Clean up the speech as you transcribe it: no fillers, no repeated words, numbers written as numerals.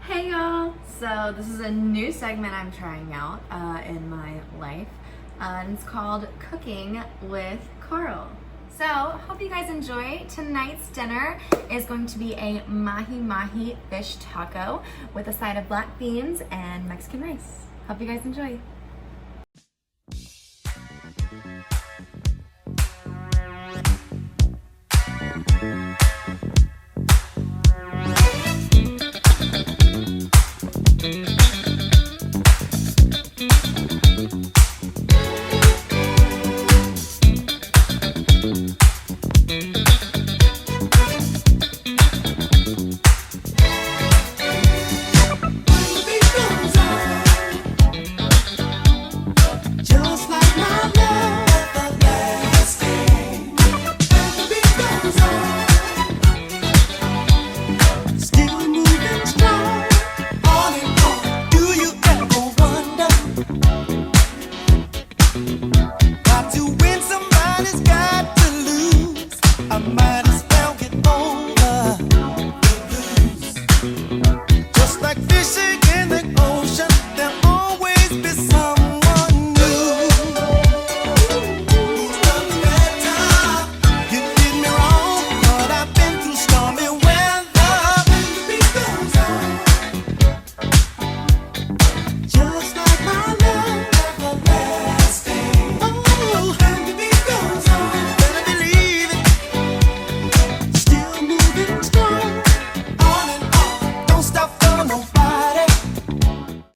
Hey y'all! So this is a new segment I'm trying out in my life, and it's called Cooking with Carl. So hope you guys enjoy. Tonight's dinner is going to be a Mahi Mahi fish taco with a side of black beans and Mexican rice. Hope you guys enjoy. Got to win, somebody's got to lose. I might